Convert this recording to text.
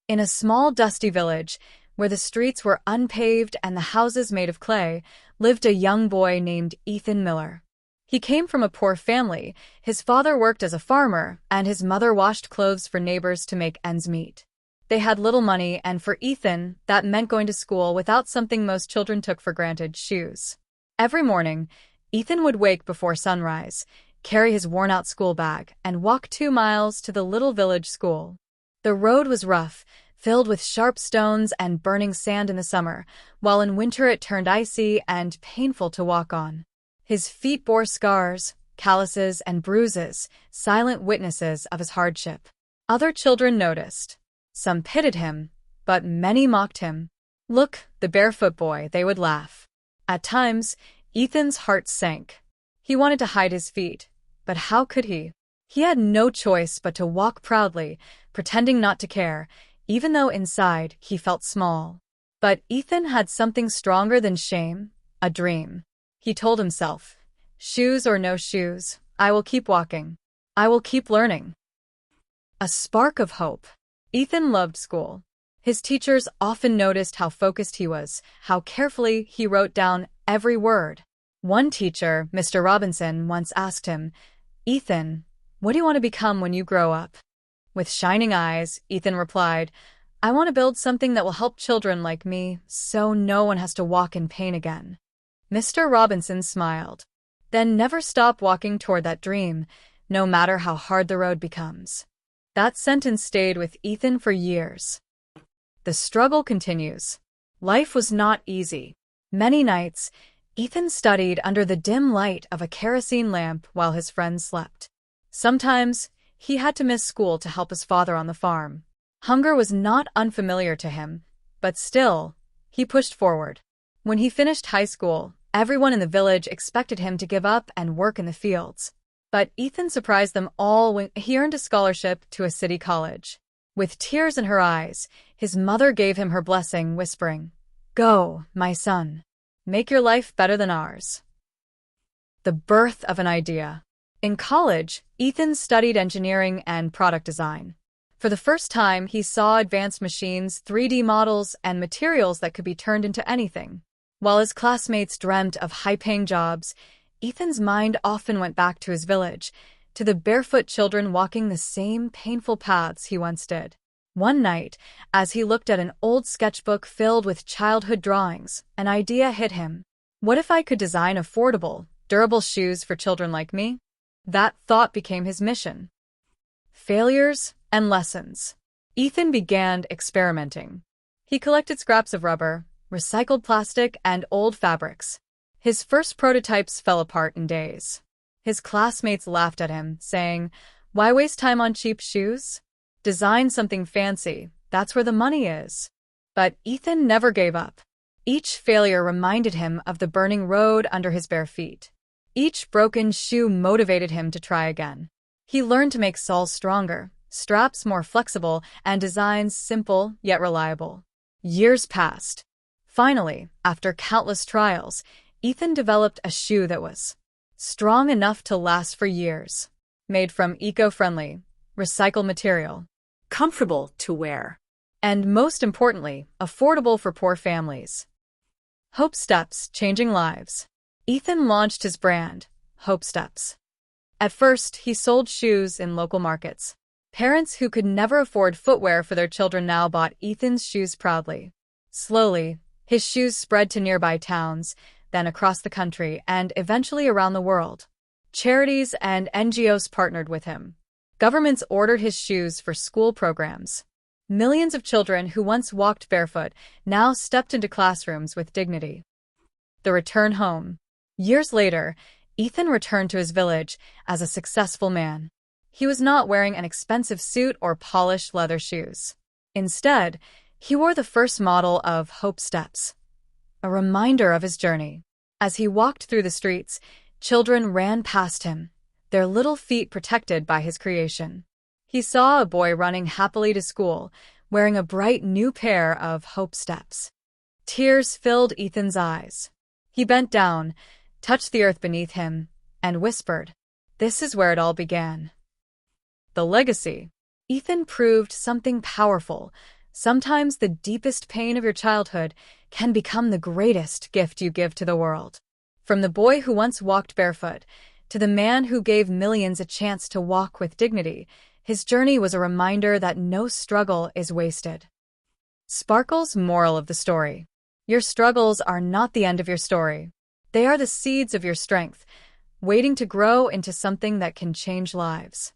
In a small, dusty village, where the streets were unpaved and the houses made of clay, lived a young boy named Ethan Miller. He came from a poor family. His father worked as a farmer, and his mother washed clothes for neighbors to make ends meet. They had little money, and for Ethan, that meant going to school without something most children took for granted: shoes. Every morning, Ethan would wake before sunrise, carry his worn-out school bag, and walk 2 miles to the little village school. The road was rough, filled with sharp stones and burning sand in the summer, while in winter it turned icy and painful to walk on. His feet bore scars, calluses, and bruises, silent witnesses of his hardship. Other children noticed. Some pitied him, but many mocked him. "Look, the barefoot boy," they would laugh. At times, Ethan's heart sank. He wanted to hide his feet, but how could he? He had no choice but to walk proudly, pretending not to care, even though inside he felt small. But Ethan had something stronger than shame: a dream. He told himself, "Shoes or no shoes, I will keep walking. I will keep learning." A spark of hope. Ethan loved school. His teachers often noticed how focused he was, how carefully he wrote down every word. One teacher, Mr. Robinson, once asked him, "Ethan, what do you want to become when you grow up?" With shining eyes, Ethan replied, "I want to build something that will help children like me, so no one has to walk in pain again." Mr. Robinson smiled. "Then never stop walking toward that dream, no matter how hard the road becomes." That sentence stayed with Ethan for years. The struggle continues. Life was not easy. Many nights, Ethan studied under the dim light of a kerosene lamp while his friends slept. Sometimes, he had to miss school to help his father on the farm. Hunger was not unfamiliar to him, but still, he pushed forward. When he finished high school, everyone in the village expected him to give up and work in the fields. But Ethan surprised them all when he earned a scholarship to a city college. With tears in her eyes, his mother gave him her blessing, whispering, "Go, my son. Make your life better than ours." The birth of an idea. In college, Ethan studied engineering and product design. For the first time, he saw advanced machines, 3D models, and materials that could be turned into anything. While his classmates dreamt of high-paying jobs, Ethan's mind often went back to his village, to the barefoot children walking the same painful paths he once did. One night, as he looked at an old sketchbook filled with childhood drawings, an idea hit him. What if I could design affordable, durable shoes for children like me? That thought became his mission. Failures and lessons. Ethan began experimenting. He collected scraps of rubber, recycled plastic, and old fabrics. His first prototypes fell apart in days. His classmates laughed at him, saying, "Why waste time on cheap shoes? Design something fancy, that's where the money is." But Ethan never gave up. Each failure reminded him of the burning road under his bare feet. Each broken shoe motivated him to try again. He learned to make soles stronger, straps more flexible, and designs simple yet reliable. Years passed. Finally, after countless trials, Ethan developed a shoe that was strong enough to last for years, made from eco-friendly, recycled material, comfortable to wear, and most importantly, affordable for poor families. Hope Steps, changing lives. Ethan launched his brand, Hope Steps. At first, he sold shoes in local markets. Parents who could never afford footwear for their children now bought Ethan's shoes proudly. Slowly, his shoes spread to nearby towns, then across the country, and eventually around the world. Charities and NGOs partnered with him. Governments ordered his shoes for school programs. Millions of children who once walked barefoot now stepped into classrooms with dignity. The return home. Years later, Ethan returned to his village as a successful man. He was not wearing an expensive suit or polished leather shoes. Instead, he wore the first model of Hope Steps, a reminder of his journey. As he walked through the streets, children ran past him, their little feet protected by his creation. He saw a boy running happily to school, wearing a bright new pair of Hope Steps. Tears filled Ethan's eyes. He bent down, touched the earth beneath him, and whispered, "This is where it all began." The legacy. Ethan proved something powerful. Sometimes the deepest pain of your childhood can become the greatest gift you give to the world. From the boy who once walked barefoot to the man who gave millions a chance to walk with dignity, his journey was a reminder that no struggle is wasted. Sparkle's moral of the story. Your struggles are not the end of your story. They are the seeds of your strength, waiting to grow into something that can change lives.